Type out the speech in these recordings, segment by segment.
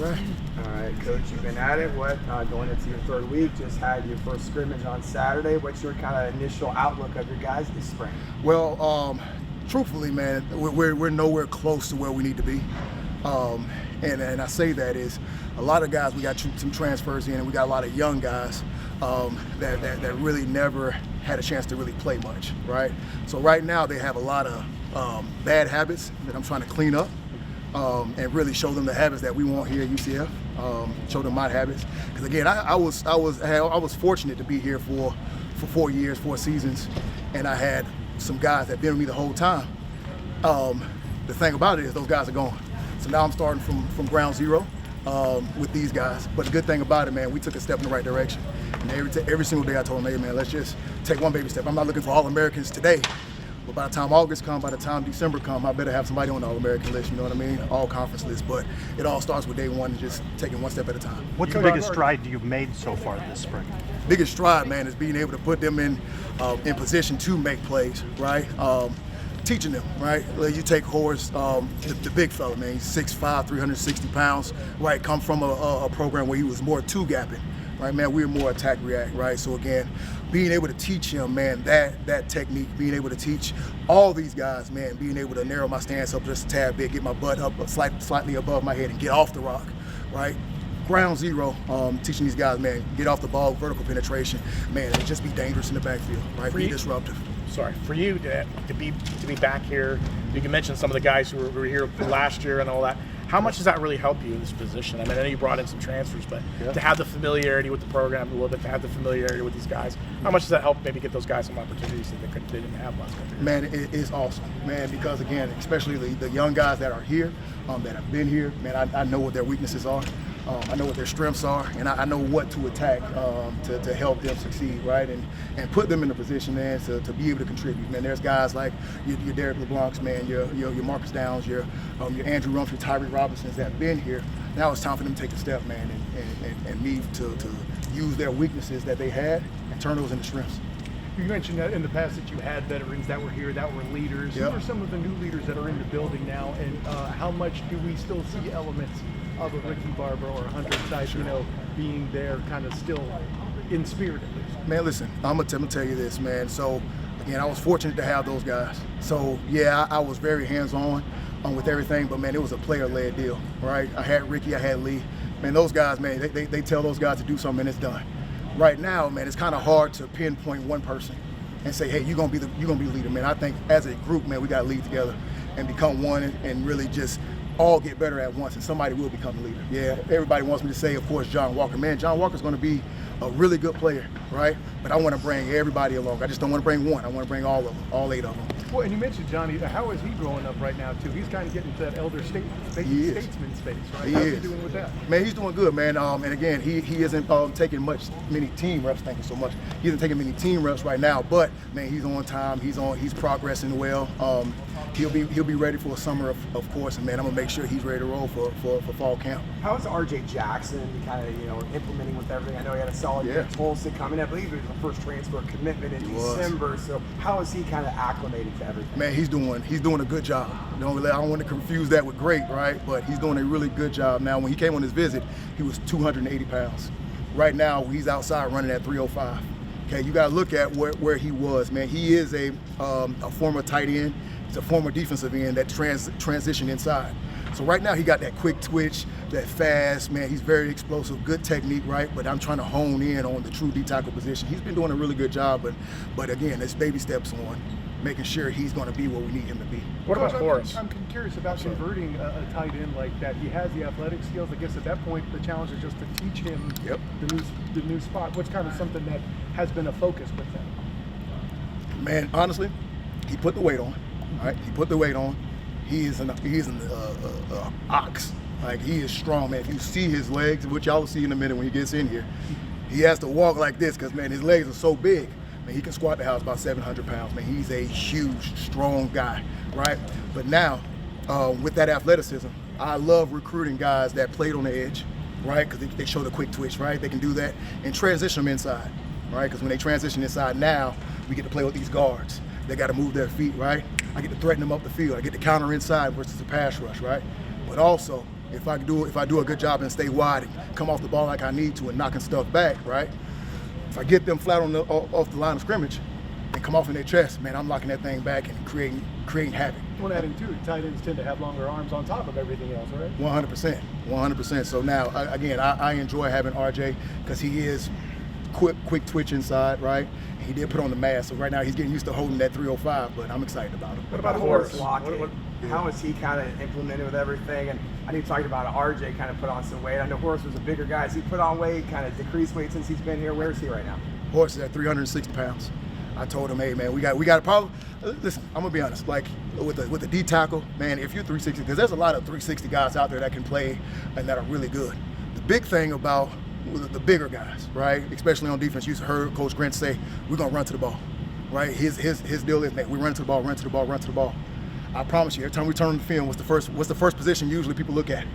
right. All right, Coach, you've been at it. Going into your third week, just had your first scrimmage on Saturday. What's your kind of initial outlook of your guys this spring? Well, truthfully, man, we're nowhere close to where we need to be. And I say that is a lot of guys, we got some transfers in, and we got a lot of young guys that really never had a chance to really play much, right? So right now they have a lot of bad habits that I'm trying to clean up and really show them the habits that we want here at UCF. Show them my habits, because again, I was fortunate to be here for 4 years, 4 seasons, and I had some guys that been with me the whole time. The thing about it is those guys are gone. So now I'm starting from ground zero with these guys. But the good thing about it, man, we took a step in the right direction. And every single day I told them, hey, man, let's just take one baby step. I'm not looking for All-Americans today. But by the time August comes, by the time December comes, I better have somebody on the All-American list, you know what I mean? All-conference list. But it all starts with day one and just taking one step at a time. What's the biggest stride you've made so far this spring? Biggest stride, man, is being able to put them in position to make plays, right? Teaching them, right? Like you take Horrace, the big fella, man, he's 6'5", 360 pounds, right? Come from a program where he was more two-gapping, right, man? We were more attack-react, right? So again, being able to teach him, man, that technique, being able to teach all these guys, man, being able to narrow my stance up just a tad bit, get my butt up slightly above my head and get off the rock, right? Ground zero, teaching these guys, man, get off the ball, vertical penetration, man, and just be dangerous in the backfield, right? Be disruptive. Sorry, for you to be back here, you can mention some of the guys who were here last year and all that. How much does that really help you in this position? I mean, I know you brought in some transfers, but to have the familiarity with the program a little bit, to have the familiarity with these guys, how much does that help maybe get those guys some opportunities that they didn't have last couple years? Man, it is awesome, man, because again, especially the young guys that are here, that have been here, man, I know what their weaknesses are. I know what their strengths are, and I know what to attack to help them succeed, right? And put them in a position, man, to be able to contribute. Man, there's guys like your Derek LeBlancs, man, your Marcus Downs, your Andrew Rumph, your Tyree Robinsons that have been here. Now it's time for them to take a step, man, and need to use their weaknesses that they had and turn those into strengths. You mentioned that in the past that you had veterans that were here, that were leaders. Who are some of the new leaders that are in the building now, and how much do we still see elements of a Ricky Barber or Hunter type, being there kind of still in spirit at least? Man, listen, I'm gonna tell you this, man. So, again, I was fortunate to have those guys. So, yeah, I was very hands-on with everything, but, man, it was a player-led deal, right? I had Ricky, I had Lee. Man, those guys, man, they tell those guys to do something and it's done. Right now, man, it's kind of hard to pinpoint one person and say, hey, you're gonna be the leader, man. I think as a group, man, we gotta lead together and become one and really just all get better at once, and somebody will become the leader. Yeah, everybody wants me to say, of course, John Walker. Man, John Walker's going to be a really good player, right? But I want to bring everybody along. I just don't want to bring one. I want to bring all of them, all 8 of them. Well, and you mentioned Johnny. How is he growing up right now, too? He's kind of getting to that elder statesman space, right? How's he doing with that? Man, he's doing good, man. And again, he isn't taking many team reps. Thank you so much. He isn't taking many team reps right now, but man, he's on time. He's progressing well. He'll be ready for a summer, of course, and man, I'm gonna make sure he's ready to roll for fall camp. How is R.J. Jackson kind of implementing with everything? I know he had a solid year at Tulsa coming. I believe it was the first transfer commitment in December. So how is he kind of acclimated to everything? Man, he's doing a good job. I don't want to confuse that with great, right? But he's doing a really good job now. When he came on his visit, he was 280 pounds. Right now, he's outside running at 305. Okay, you got to look at where he was, man. He is a former tight end. He's a former defensive end that transitioned inside. So right now he got that quick twitch, that fast, man. He's very explosive, good technique, right? But I'm trying to hone in on the true D-tackle position. He's been doing a really good job, but again, it's baby steps on making sure he's going to be where we need him to be. What about Horrace? I'm curious about converting a tight end like that. He has the athletic skills. I guess at that point, the challenge is just to teach him the new spot. What's kind of something that has been a focus with him? Man, honestly, he put the weight on. All right, he put the weight on. He is an ox. Like, he is strong, man. If you see his legs, which y'all will see in a minute when he gets in here, he has to walk like this because, man, his legs are so big. Man, he can squat the house about 700 pounds. Man, he's a huge, strong guy, right? But now, with that athleticism, I love recruiting guys that played on the edge, right? Because they show the quick twitch, right? They can do that and transition them inside, right? Because when they transition inside now, we get to play with these guards. They got to move their feet, right? I get to threaten them up the field. I get to counter inside versus a pass rush, right? But also, if I do a good job and stay wide and come off the ball like I need to and knocking stuff back, right? If I get them flat off the line of scrimmage and come off in their chest, man, I'm locking that thing back and creating havoc. Well, adding too, tight ends tend to have longer arms on top of everything else, right? 100%. So now, again, I enjoy having RJ because he is quick twitch inside, right? He did put on the mask, so right now he's getting used to holding that 305, but I'm excited about him. What about Horrace Lockett? How is he kind of implemented with everything? And I know you talked about RJ kind of put on some weight. I know Horrace was a bigger guy. Has he put on weight, kind of decreased weight since he's been here? Where is he right now? Horrace is at 360 pounds. I told him, hey man, we got a problem. Listen, I'm gonna be honest. Like with the D tackle, man, if you're 360, because there's a lot of 360 guys out there that can play and that are really good. The big thing about the bigger guys, right, especially on defense, you heard Coach Grant say, we're gonna run to the ball, right? His deal is, man, we run to the ball, run to the ball, run to the ball. I promise you, every time we turn on the film, what's the first position usually people look at?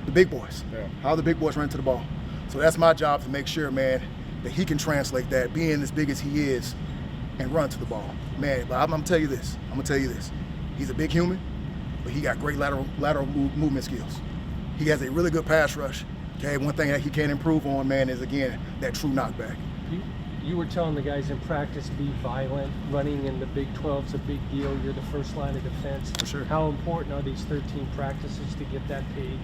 The big boys. Yeah. How the big boys run to the ball. So that's my job to make sure, man, that he can translate that, being as big as he is, and run to the ball. Man, but I'm gonna tell you this. He's a big human, but he got great lateral movement skills. He has a really good pass rush. Okay, one thing that he can improve on, man, is again that true knockback. You were telling the guys in practice, be violent. Running in the Big 12's a big deal. You're the first line of defense. For sure. How important are these 13 practices to get that page?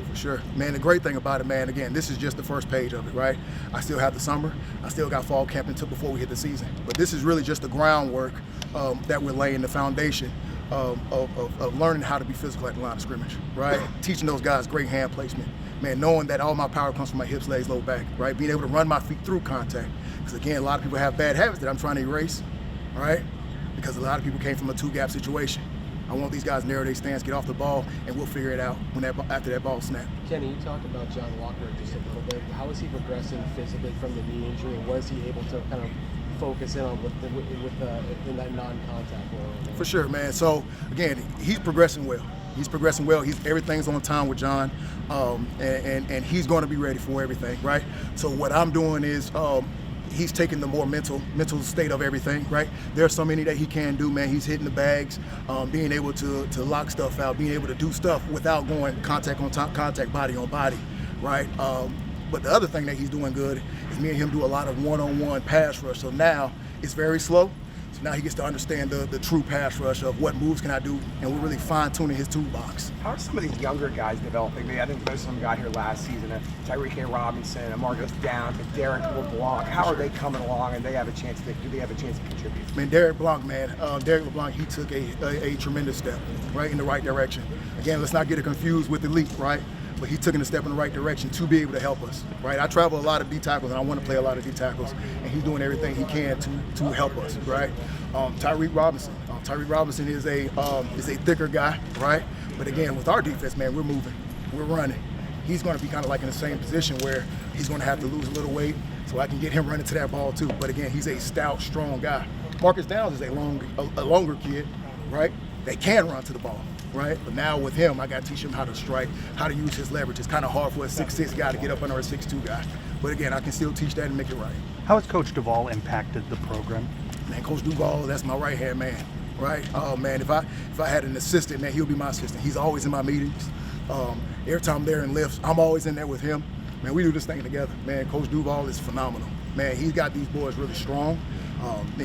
For sure. Man, the great thing about it, man, again, this is just the first page of it, right? I still have the summer. I still got fall camp until before we hit the season. But this is really just the groundwork that we're laying, the foundation of learning how to be physical at the line of scrimmage, right? Teaching those guys great hand placement. Man, knowing that all my power comes from my hips, legs, low back, right? Being able to run my feet through contact. Because again, a lot of people have bad habits that I'm trying to erase, right? Because a lot of people came from a two-gap situation. I want these guys to narrow their stance, get off the ball, and we'll figure it out after that ball snap. Kenny, you talked about John Walker just a little bit. How is he progressing physically from the knee injury, and what is he able to kind of focus in on in that non-contact world? For sure, man. So again, he's progressing well. Everything's on time with John, and he's going to be ready for everything, right? So what I'm doing is he's taking the more mental state of everything, right? There's so many that he can do, man. He's hitting the bags, being able to lock stuff out, being able to do stuff without going contact on contact, body on body, right? But the other thing that he's doing good is me and him do a lot of one-on-one pass rush. So now it's very slow. So now he gets to understand the true pass rush of what moves can I do, and we're really fine-tuning his toolbox. How are some of these younger guys developing? I think most of them got here last season. Tyreek Robinson, Marcus Downs, Derek LeBlanc. How are they coming along, and do they have a chance to contribute? Man, Derek LeBlanc, he took a tremendous step, right, in the right direction. Again, let's not get it confused with elite, right? But he took a step in the right direction to be able to help us, right? I travel a lot of D tackles, and I want to play a lot of D tackles, and he's doing everything he can to help us, right? Tyreek Robinson is a thicker guy, right? But again, with our defense, man, we're moving, we're running. He's going to be kind of like in the same position where he's going to have to lose a little weight, so I can get him running to that ball too. But again, he's a stout, strong guy. Marcus Downs is a longer kid, right? They can run to the ball, right? But now with him, I got to teach him how to strike, how to use his leverage. It's kind of hard for a 6'6" guy to get up under a 6'2" guy. But again, I can still teach that and make it right. How has Coach Duvall impacted the program? Man, Coach Duvall, that's my right-hand man, right? Man, if I had an assistant, man, he'll be my assistant. He's always in my meetings. Every time I'm there in lifts, I'm always in there with him. Man, we do this thing together. Man, Coach Duvall is phenomenal. Man, he's got these boys really strong.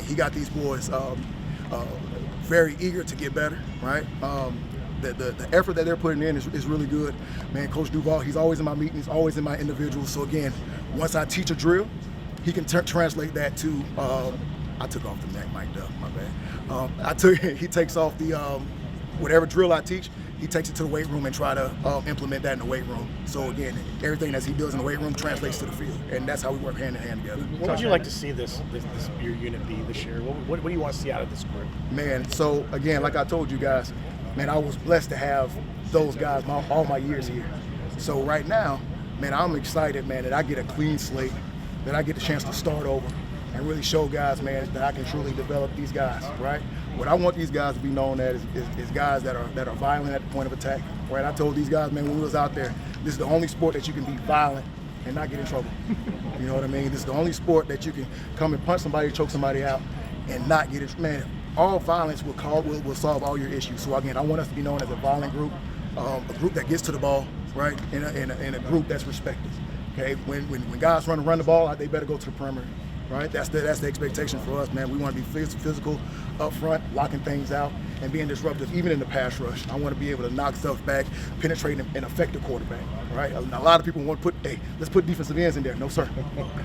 He got these boys very eager to get better, right? The effort that they're putting in is really good. Man, Coach Duvall, he's always in my meetings, always in my individuals. So again, once I teach a drill, he can translate that to, I took off the neck mic up, my bad. He takes off the, whatever drill I teach, he takes it to the weight room and try to implement that in the weight room. So again, everything that he does in the weight room translates to the field, and that's how we work hand in hand together. What would you like to see your unit be this year? What do you want to see out of this group? Man, so again, like I told you guys, man, I was blessed to have those guys all my years here. So right now, man, I'm excited, man, that I get a clean slate, that I get the chance to start over and really show guys, man, that I can truly develop these guys, right? What I want these guys to be known as is guys that are violent at the point of attack, right? I told these guys, man, when we was out there, this is the only sport that you can be violent and not get in trouble. You know what I mean? This is the only sport that you can come and punch somebody, choke somebody out, and not get it. Man, all violence will solve all your issues. So again, I want us to be known as a violent group, a group that gets to the ball, right? In a group that's respected. Okay, when guys run the ball, they better go to the perimeter, right? That's the expectation for us, man. We want to be physical up front, locking things out, and being disruptive, even in the pass rush. I want to be able to knock stuff back, penetrate, and affect the quarterback, right? A lot of people want to let's put defensive ends in there. No, sir.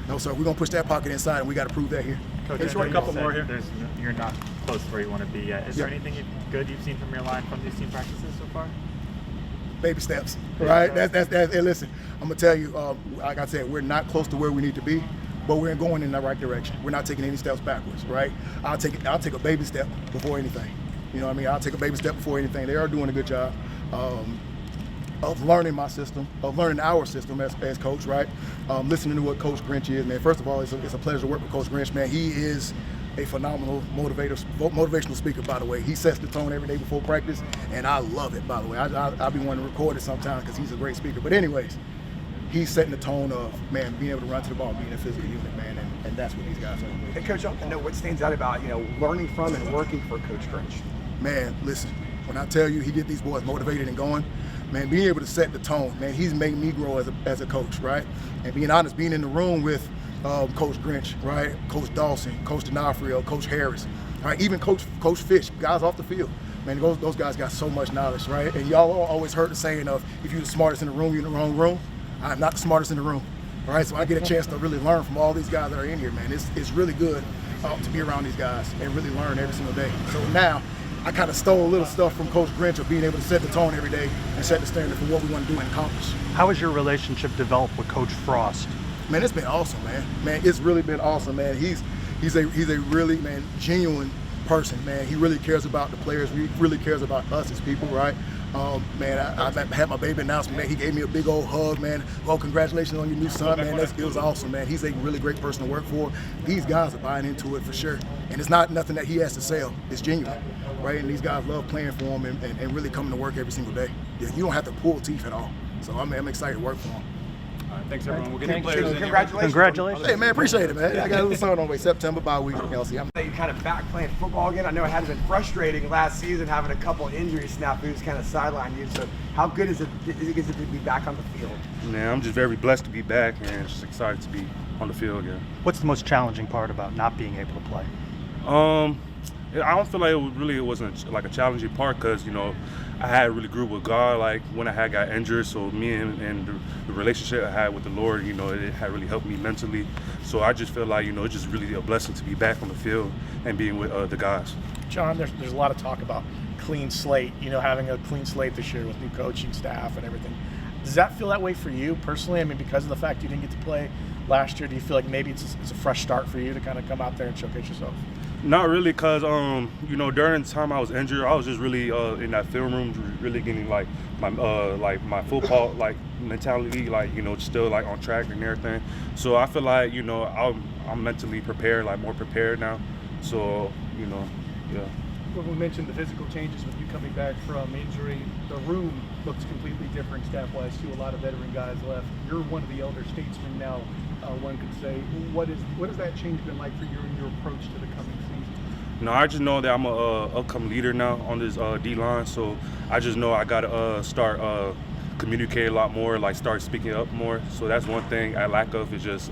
No, sir. We're going to push that pocket inside, and we got to prove that here. Coach, a couple more here. You're not close to where you want to be yet. Is there anything good you've seen from your line from these team practices so far? Baby steps, right? That's. Hey, listen, I'm gonna tell you, like I said, we're not close to where we need to be, but we're going in the right direction. We're not taking any steps backwards, right? I'll take a baby step before anything. You know what I mean? I'll take a baby step before anything. They are doing a good job of learning my system, of learning our system as coach, right? Listening to what Coach Grinch is, man. First of all, it's a pleasure to work with Coach Grinch, man. He is a phenomenal motivational speaker, by the way. He sets the tone every day before practice, and I love it, by the way. I'll be wanting to record it sometimes because he's a great speaker. But anyways, he's setting the tone of, man, being able to run to the ball, being a physical unit, man, and that's what these guys are doing. Hey, Coach, I know what stands out about, learning from and working for Coach Grinch. Man, listen, when I tell you he get these boys motivated and going, man, being able to set the tone, man, he's made me grow as a coach, right? And being honest, being in the room with Coach Grinch, right? Coach Dawson, Coach D'Onofrio, Coach Harris, right? Even Coach Fish, guys off the field. Man, those guys got so much knowledge, right? And y'all always heard the saying of, if you're the smartest in the room, you're in the wrong room. I'm not the smartest in the room, all right? So I get a chance to really learn from all these guys that are in here, man. It's really good to be around these guys and really learn every single day. So now, I kind of stole a little stuff from Coach Grinch of being able to set the tone every day and set the standard for what we want to do and accomplish. How has your relationship developed with Coach Frost? Man, it's been awesome, man. Man, it's really been awesome, man. He's a really, man, genuine person, man. He really cares about the players. He really cares about us as people, right? Man, I had my baby announcement, man. He gave me a big old hug, man. Well, congratulations on your new son, man. It was awesome, man. He's a really great person to work for. These guys are buying into it for sure. And it's not nothing that he has to sell. It's genuine, right? And these guys love playing for him and really coming to work every single day. Yeah, you don't have to pull teeth at all. So I'm excited to work for him. All right, thanks, everyone. We'll get the players in. Congratulations. Hey, man, appreciate it, man. I got a little son on the way, September bye week. You Kind of back playing football again. I know it had been frustrating last season having a couple injury snafus kind of sideline you. So how good is it to be back on the field? Man, I'm just very blessed to be back and just excited to be on the field again. What's the most challenging part about not being able to play? I don't feel like it wasn't like a challenging part because, I had really grew with God like when I had got injured. So me and the relationship I had with the Lord, it had really helped me mentally. So I just feel like, it's just really a blessing to be back on the field and being with the guys. John, there's a lot of talk about clean slate, having a clean slate this year with new coaching staff and everything. Does that feel that way for you personally? I mean, because of the fact you didn't get to play last year, do you feel like maybe it's a fresh start for you to kind of come out there and showcase yourself? Not really, because during the time I was injured, I was just really in that film room, really getting like my football mentality, still on track and everything. So I feel like I'm mentally prepared, more prepared now. So yeah. When we mentioned the physical changes with you coming back from injury, the room looks completely different staff-wise too. A lot of veteran guys left. You're one of the elder statesmen now. One could say, what has that change been like for you and your approach to the coming season? No, I just know that I'm a upcoming leader now on this D-line, so I just know I gotta start communicating a lot more, start speaking up more. So that's one thing I lack of is just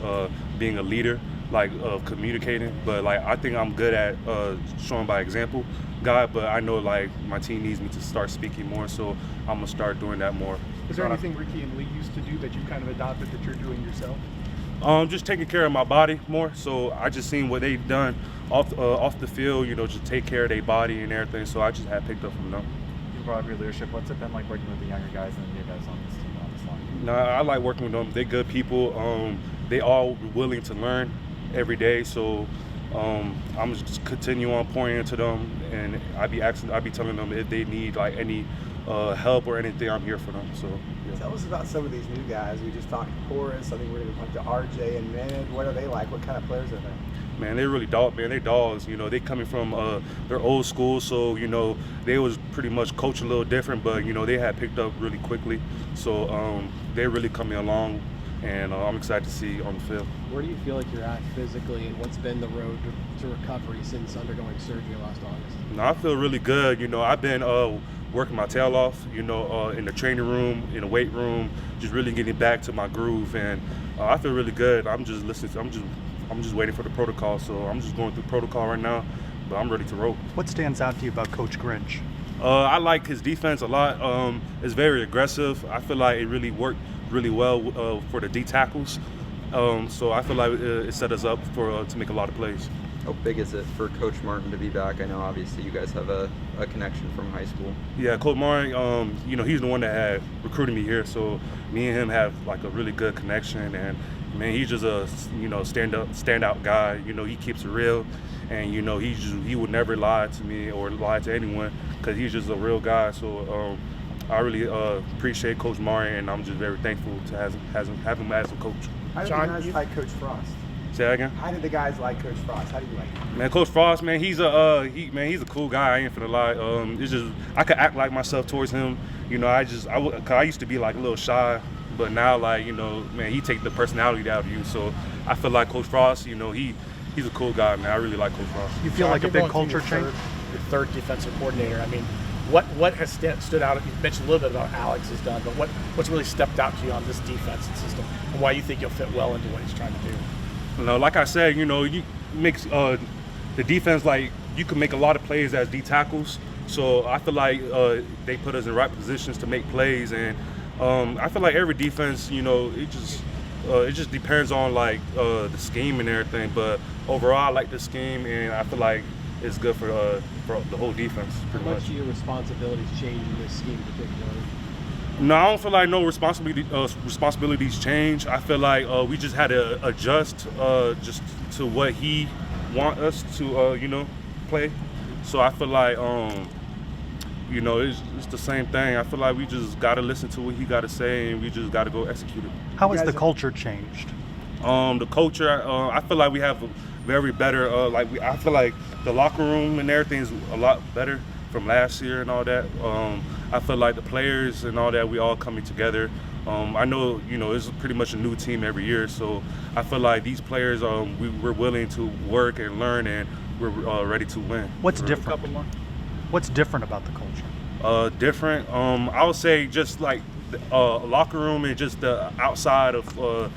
being a leader, of communicating. But I think I'm good at showing by example, God. But I know my team needs me to start speaking more, so I'm gonna start doing that more. Is there anything Ricky and Lee used to do that you kind of adopted that you're doing yourself? Just taking care of my body more. So I just seen what they've done off the field, just take care of their body and everything. So I just had picked up from them. You brought up your leadership. What's it been like working with the younger guys and the new guys on this team, on this line? No, I like working with them. They're good people. They all willing to learn every day. So I'm just continue on pouring into them, and I be telling them if they need any help or anything, I'm here for them. So yeah. Tell us about some of these new guys. We just talked to Horrace. I think we're going to talk to RJ and Manad. What are they like? What kind of players are they? Man, they're really they're dogs. They coming from their old school, so they was pretty much coached a little different, but they had picked up really quickly. So they're really coming along and I'm excited to see on the field. Where do you feel like you're at physically, and what's been the road to recovery since undergoing surgery last August? No, I feel really good. I've been working my tail off, in the training room, in the weight room, just really getting back to my groove, and I feel really good. I'm just waiting for the protocol, so I'm just going through protocol right now, but I'm ready to roll. What stands out to you about Coach Grinch? I like his defense a lot. It's very aggressive. I feel like it really worked really well for the D tackles. So I feel like it set us up to make a lot of plays. How big is it for Coach Martin to be back? I know obviously you guys have a connection from high school. Yeah, Coach Martin, he's the one that had recruited me here, so me and him have like a really good connection, and man, he's just a standout guy. He keeps it real, and he would never lie to me or lie to anyone because he's just a real guy. So I really appreciate Coach Martin, and I'm just very thankful to have him as a coach. How did the guys like Coach Frost? Say that again? How did the guys like Coach Frost? How do you like him? Man, Coach Frost, man, he's a cool guy. I ain't finna lie. It's just I could act like myself towards him. I used to be like a little shy, but now man, he take the personality out of you. So I feel like Coach Frost, he's a cool guy, man. I really like Coach Frost. You feel like a big culture change? Your third defensive coordinator. I mean, what has stood out? You mentioned a little bit about Alex has done, but what's really stepped out to you on this defensive system, and why you think you'll fit well into what he's trying to do? Like I said, you mix the defense, like you can make a lot of plays as D tackles. So I feel like they put us in the right positions to make plays, and I feel like every defense, it just depends on like the scheme and everything. But overall, I like the scheme, and I feel like it's good for the whole defense. How much do your responsibilities change in this scheme particularly? No, I don't feel like no responsibilities change. I feel like we just had to adjust just to what he want us to play. So I feel like it's the same thing. I feel like we just got to listen to what he got to say, and we just got to go execute it. How has the culture changed? The culture, I feel like we have a very better. I feel like the locker room and everything is a lot better from last year and all that. I feel like the players and all that, we all coming together. I know, it's pretty much a new team every year, so I feel like these players, we're willing to work and learn, and we're ready to win. What's different? What's different about the culture? Different, I would say just like locker room and just the outside of the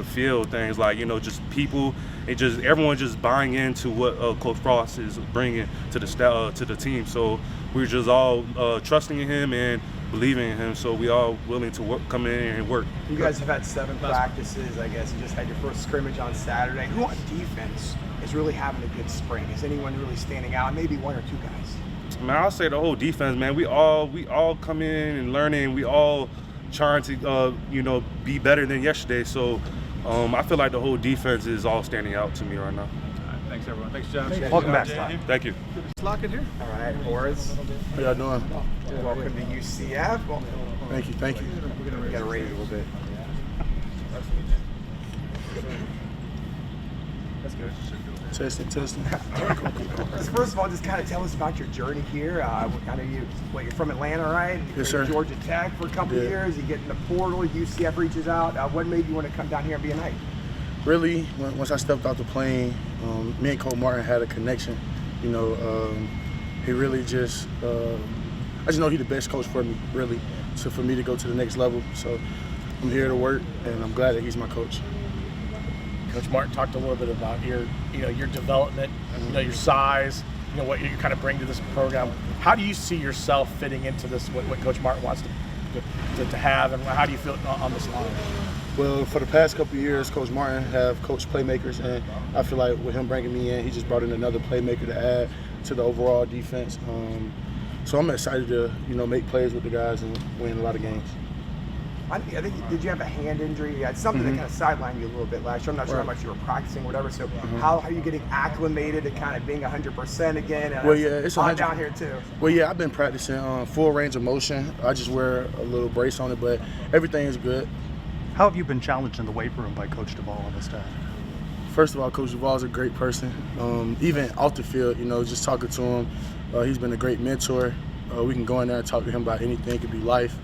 field things, like just people and just everyone just buying into what Coach Frost is bringing to the team. So we're just all trusting in him and believing in him. So we all willing to come in and work. You guys have had 7 practices. I guess you just had your first scrimmage on Saturday. Who on defense is really having a good spring? Is anyone really standing out? Maybe 1 or 2 guys. Man, I'll say the whole defense, man. We all come in and learning. We all trying to be better than yesterday. So I feel like the whole defense is all standing out to me right now. Thanks, everyone. Thanks, John. Welcome back. Thank you. Lockett here. All right, Horrace. How y'all doing? Welcome to UCF. Well, Thank you. we got to rate it a little bit. That's good. Testing. First of all, just kind of tell us about your journey here. I know you're from Atlanta, right? You Yes, sir. Georgia Tech for a couple of years. You get in the portal. UCF reaches out. What made you want to come down here and be a Knight? Really, once I stepped off the plane, me and Coach Martin had a connection. He really just, I just know he's the best coach for me, really, for me to go to the next level. So I'm here to work, and I'm glad that he's my coach. Coach Martin talked a little bit about your development, your size, what you kind of bring to this program. How do you see yourself fitting into this? What Coach Martin wants to have, and how do you feel on this line? Well, for the past couple of years, Coach Martin have coached playmakers, and I feel like with him bringing me in, he just brought in another playmaker to add to the overall defense. So I'm excited to make plays with the guys and win a lot of games. I think, did you have a hand injury? You had something that kind of sidelined you a little bit last year. I'm not sure how much you were practicing or whatever. So how are you getting acclimated to kind of being 100% again? And well, yeah, it's hot down here too. Well, yeah, I've been practicing full range of motion. I just wear a little brace on it, but everything is good. How have you been challenged in the weight room by Coach Duvall and the staff? First of all, Coach Duvall is a great person. Even off the field, just talking to him, he's been a great mentor. We can go in there and talk to him about anything. It could be life.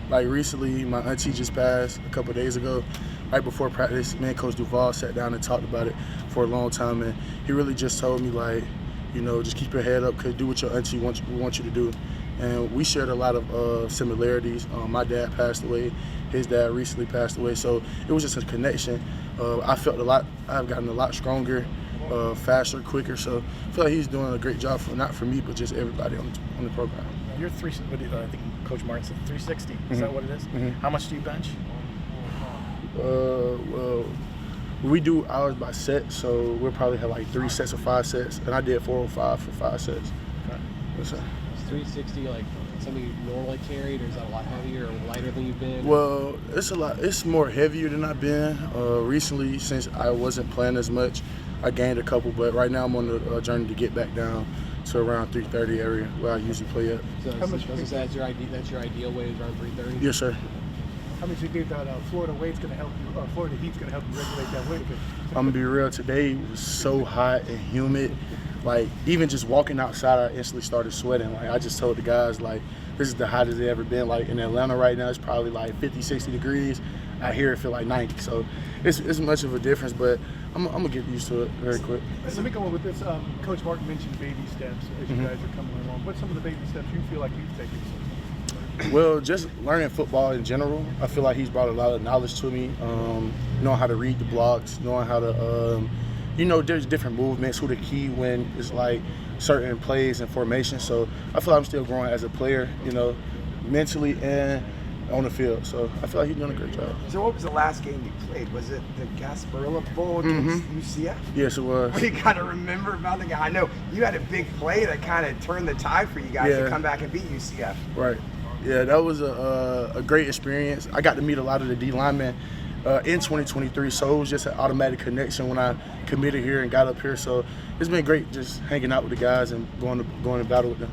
like recently, my auntie just passed a couple of days ago. Right before practice, me and Coach Duval sat down and talked about it for a long time, and he really just told me, like, you know, just keep your head up, do what your auntie wants you to do. And we shared a lot of similarities. My dad passed away. His dad recently passed away. So it was just a connection. I felt I've gotten a lot stronger, faster, quicker. So I feel like he's doing a great job, not for me, but just everybody on the program. You're I think Coach Martin said 360. Is that what it is? How much do you bench? Well, we do ours by set, so we'll probably have like 3 sets of 5 sets, and I did 405 for 5 sets. Okay. Yes, sir. Is 360 like something you normally carried, or is that a lot heavier or lighter than you've been? Well, it's a lot. It's more heavier than I've been recently. Since I wasn't playing as much, I gained a couple, but right now I'm on the journey to get back down to around 330 area where I usually play at. So that's your ideal weight, is around 330? Yes, sir. How much do you think that Florida weight's going to help you, Florida heat's going to help you regulate that weight? I'm gonna be real. Today was so hot and humid. Like, even just walking outside, I instantly started sweating. Like, I just told the guys, like, this is the hottest it's ever been. Like, in Atlanta right now, it's probably like 50, 60 degrees. Out here, it feel like 90. So it's much of a difference, but I'm gonna get used to it very quick. Let me go on with this. Coach Martin mentioned baby steps as you guys are coming along. What's some of the baby steps you feel like you've taken? Well, just learning football in general. I feel like he's brought a lot of knowledge to me. Knowing how to read the blocks, knowing how to, there's different movements, who to key when it's like certain plays and formations. So I feel like I'm still growing as a player, mentally and on the field. So I feel like he's doing a great job. So what was the last game you played? Was it the Gasparilla Bowl against UCF? Yes, it was. What do you kind of remember about the guy? I know you had a big play that kind of turned the tide for you guys to come back and beat UCF. Right. Yeah, that was a great experience. I got to meet a lot of the D linemen in 2023, so it was just an automatic connection when I committed here and got up here. So it's been great just hanging out with the guys and going to battle with them.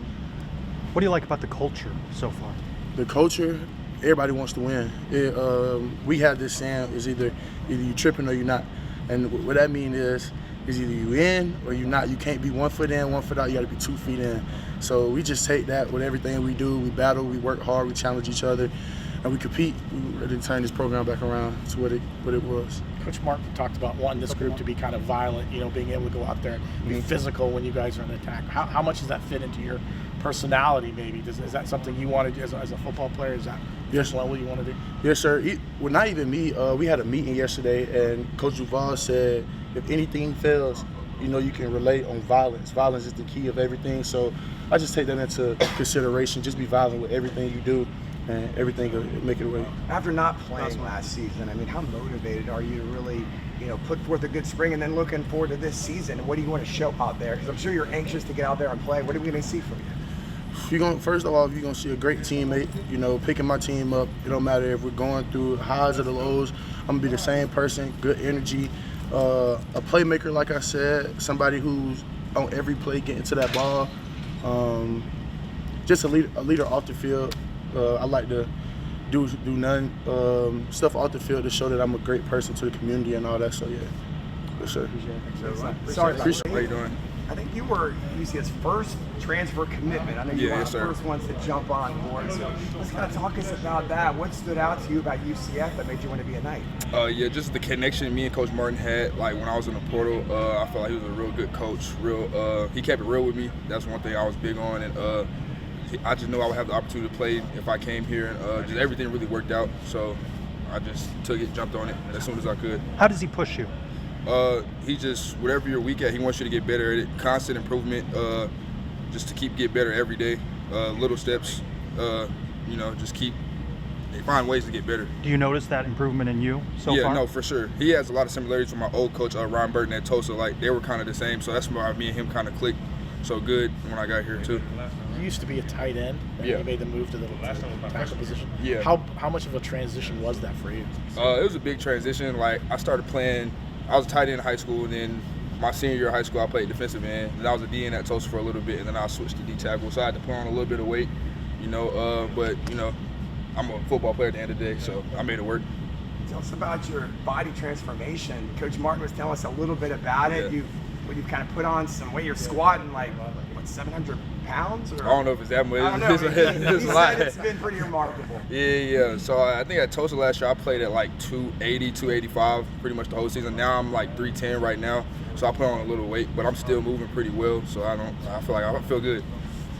What do you like about the culture so far? The culture, everybody wants to win. We have this saying, is either you tripping or you're not. And what that means is either you in or you're not. You can't be 1 foot in, 1 foot out. You got to be 2 feet in. So we just take that with everything we do. We battle, we work hard, we challenge each other, and we compete. We really turn this program back around to what it was. Coach Mark talked about wanting this group to be kind of violent, being able to go out there and be physical when you guys are in attack. How much does that fit into your personality, maybe? Is that something you want to do as a football player? Is that level you want to do? Yes, sir. Well, not even me. We had a meeting yesterday, and Coach Duval said, if anything fails, you can relate on violence. Violence is the key of everything. So I just take that into consideration. Just be violent with everything you do, and everything will make it away. After not playing last season, how motivated are you to really, put forth a good spring and then looking forward to this season? What do you want to show out there? Because I'm sure you're anxious to get out there and play. What are we going to see from you? First of all, you're going to see a great teammate, picking my team up. It don't matter if we're going through highs or the lows. I'm going to be the same person, good energy, a playmaker, like I said, somebody who's on every play getting to that ball. Just a leader off the field. I like to do none stuff off the field to show that I'm a great person to the community and all that. So yeah, yes, sir. Sorry, appreciate How you doing? I think you were UCF's first transfer commitment. I know you were one of the first ones to jump on board. So let's kind of talk us about that. What stood out to you about UCF that made you want to be a Knight? Just the connection me and Coach Martin had. Like when I was in the portal, I felt like he was a real good coach. He kept it real with me. That's one thing I was big on, and I just knew I would have the opportunity to play if I came here, and just everything really worked out. So I just took it, jumped on it as soon as I could. How does he push you? He just, whatever you're weak at, he wants you to get better at it. Constant improvement, just to get better every day. Little steps, just find ways to get better. Do you notice that improvement in you so far? Yeah, no, for sure. He has a lot of similarities with my old coach, Ron Burton at Tulsa. Like, they were kind of the same, so that's why me and him kind of clicked so good when I got here, too. You used to be a tight end, and you made the move to the tackle position. Yeah. How much of a transition was that for you? It was a big transition. Like, I started playing, I was a tight end in high school, and then my senior year of high school, I played defensive end. And I was a DN at Tulsa for a little bit, and then I switched to D tackle. So I had to put on a little bit of weight, but I'm a football player at the end of the day, so I made it work. Tell us about your body transformation. Coach Martin was telling us a little bit about it. You've kind of put on some weight. You're squatting like 700 pounds? Or? I don't know if it's that much. I don't know. It's He a lot. said it's been pretty remarkable. Yeah. So I think at Tulsa last year I played at like 280, 285 pretty much the whole season. Now I'm like 310 right now. So I put on a little weight, but I'm still moving pretty well. So I feel like I feel good.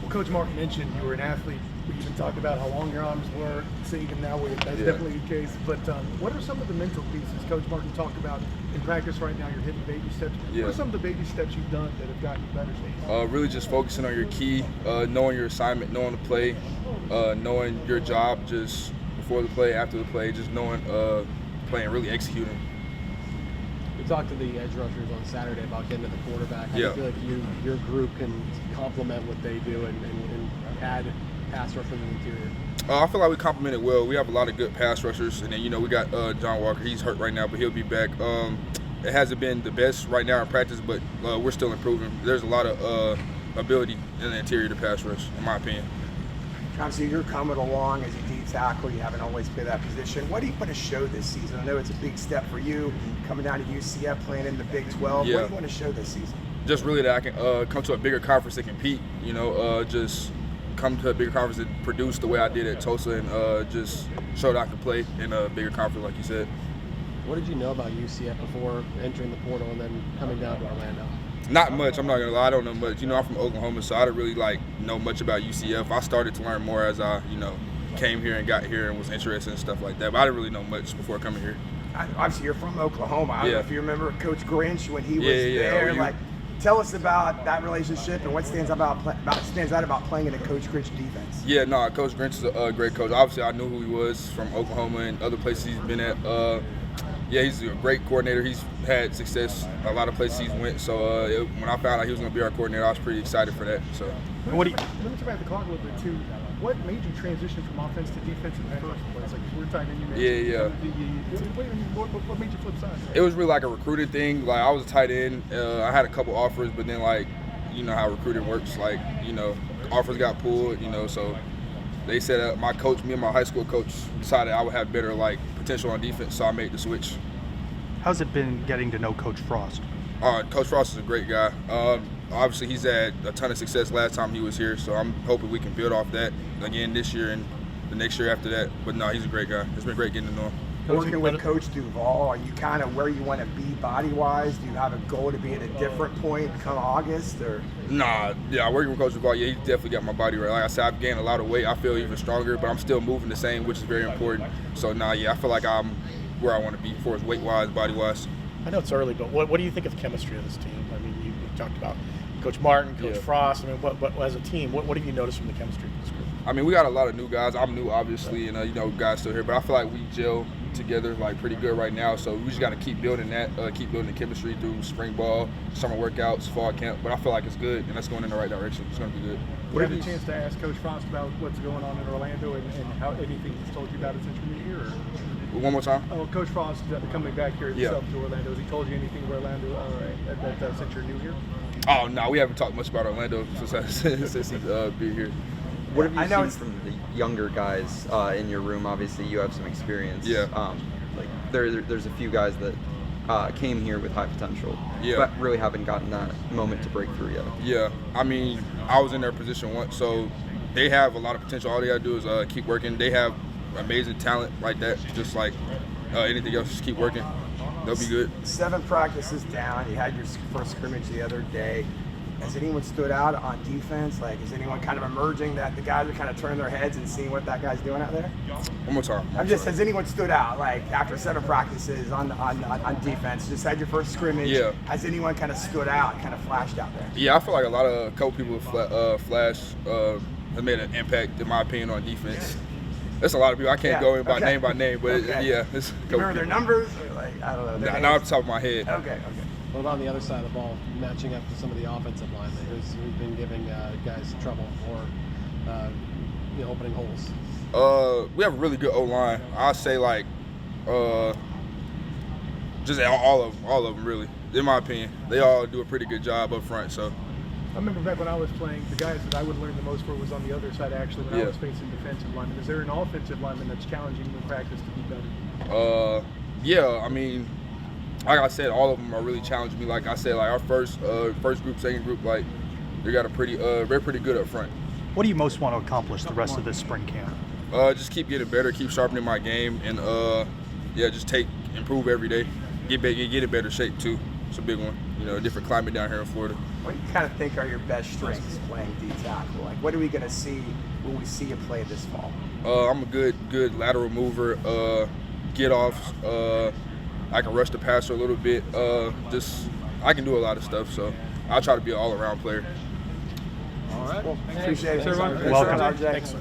Well, Coach Martin mentioned you were an athlete. We even talked about how long your arms were. Seeing him now, that's definitely the case. But what are some of the mental pieces Coach Martin talked about in practice right now? You're hitting baby steps. Yeah. What are some of the baby steps you've done that have gotten you better? Really just focusing on your key, knowing your assignment, knowing the play, knowing your job just before the play, after the play, just knowing playing, really executing. We talked to the edge rushers on Saturday about getting to the quarterback. I Yeah. feel like your group can complement what they do and add pass rush from the interior. I feel like we complement it well. We have a lot of good pass rushers, and then we got John Walker. He's hurt right now, but he'll be back. It hasn't been the best right now in practice, but we're still improving. There's a lot of ability in the interior to pass rush, in my opinion. Obviously, you're coming along as a D tackle. You haven't always played that position. What do you want to show this season? I know it's a big step for you, coming down to UCF, playing in the Big 12. Yeah. What do you want to show this season? Just really that I can come to a bigger conference and compete. Just come to a bigger conference and produce the way I did at Tulsa, and just show that I can play in a bigger conference, like you said. What did you know about UCF before entering the portal and then coming down to Orlando? Not much. I'm not gonna lie. I don't know much. I'm from Oklahoma, so I didn't really know much about UCF. I started to learn more as I came here and got here and was interested in stuff like that. But I didn't really know much before coming here. Obviously, you're from Oklahoma. I don't know if you remember Coach Grinch when he was Yeah. there. Tell us about that relationship and what stands out about playing in a Coach Grinch defense. Yeah, no, Coach Grinch is a great coach. Obviously, I knew who he was from Oklahoma and other places he's been at. He's a great coordinator. He's had success a lot of places he's went. So when I found out he was going to be our coordinator, I was pretty excited for that. So. Let me turn back the clock a little bit too. What made you transition from offense to defense in the first place? Like we're tight end, you mentioned. What made you flip sides? It was really like a recruiting thing. Like I was a tight end. I had a couple offers, but then you know how recruiting works. Offers got pulled. So they said me and my high school coach decided I would have better potential on defense, so I made the switch. How's it been getting to know Coach Frost? Coach Frost is a great guy. Obviously, he's had a ton of success last time he was here, so I'm hoping we can build off that again this year and the next year after that. But no, he's a great guy. It's been great getting to know him. Working with Coach Duval, are you kind of where you want to be body-wise? Do you have a goal to be at a different point come August? Or? Nah, working with Coach Duval, he definitely got my body right. Like I said, I've gained a lot of weight. I feel even stronger, but I'm still moving the same, which is very important. So, I feel like I'm where I want to be as far as weight-wise, body-wise. I know it's early, but what do you think of the chemistry of this team? I mean, you talked about Coach Martin, Coach Frost. I mean, what as a team, what have you noticed from the chemistry of this group? I mean, we got a lot of new guys. I'm new, obviously, and guys still here, but I feel like we gel together pretty good right now. So we just got to keep building that, keep building the chemistry through spring ball, summer workouts, fall camp. But I feel like it's good, and it's going in the right direction. It's going to be good. What have you had a chance to ask Coach Frost about what's going on in Orlando and how anything he's told you about it since you've been here? Or? One more time. Oh, Coach Frost coming back here himself to Orlando. Has he told you anything about Orlando since you're new here? Oh no, we haven't talked much about Orlando since he's been here. What have you seen from the younger guys in your room? Obviously, you have some experience. Yeah. There's a few guys that came here with high potential, but really haven't gotten that moment to break through yet. Yeah. I mean, I was in their position once, so they have a lot of potential. All they gotta do is keep working. They have amazing talent like that. Just like anything else, just keep working. They'll be good. 7 practices down. You had your first scrimmage the other day. Has anyone stood out on defense? Is anyone kind of emerging that the guys are kind of turning their heads and seeing what that guy's doing out there? One more time. Has anyone stood out after 7 practices on defense? Just had your first scrimmage. Yeah. Has anyone kind of stood out and kind of flashed out there? Yeah, I feel like a couple people have made an impact, in my opinion, on defense. There's a lot of people. I can't go in by name, but it's a couple. Remember their numbers? Or I don't know. Not off the top of my head. Okay. What about on the other side of the ball, matching up to some of the offensive linemen who's been giving guys trouble or opening holes? We have a really good O-line. I'd say just all of them really. In my opinion, they all do a pretty good job up front. So. I remember back when I was playing, the guys that I would learn the most for was on the other side actually when I was facing defensive linemen. Is there an offensive lineman that's challenging you in practice to be better? Yeah, I mean, like I said, all of them are really challenging me. Like I said, our first group, second group, they got a they're pretty good up front. What do you most want to accomplish the rest of this spring camp? Just keep getting better, keep sharpening my game, and just improve every day, get in better shape too. It's a big one. You know, a different climate down here in Florida. What do you kind of think are your best strengths playing D tackle? Like, what are we going to see when we see you play this fall? I'm a good lateral mover, get offs. I can rush the passer a little bit. I can do a lot of stuff, so I'll try to be an all-around player. All right. Well, appreciate it. Welcome. Thanks.